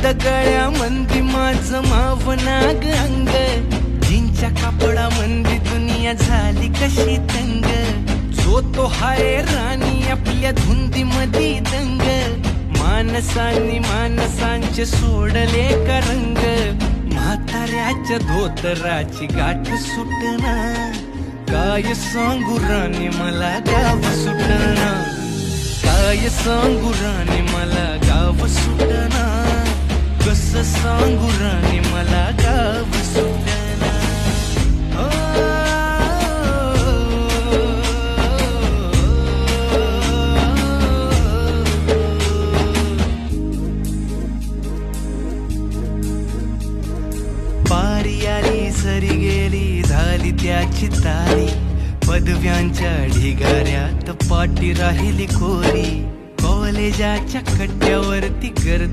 दगड्या मंदी माझं मावनाग अंग, जिंच्या कापडा मंदी दुनिया झाली कशी तंग. जो तो हाय राणी आपल्या धुंदी मधी दंग, माणसांनी माणसांचे सोडले का रंग. म्हाताऱ्याच्या धोतराची गाठ सुटना, काय सांगू राणी मला गाव सुटना. काय सांगू राणी मला गाव सुटना, कस सांगू राणी मला गाव सुटना. पारी आली सरी गेली झाली त्याची तारी, पदव्यांच्या ढिगाऱ्यात पाठी राहिली कोरी. कॉलेजाच्या कट्ट्यावरती गर्दी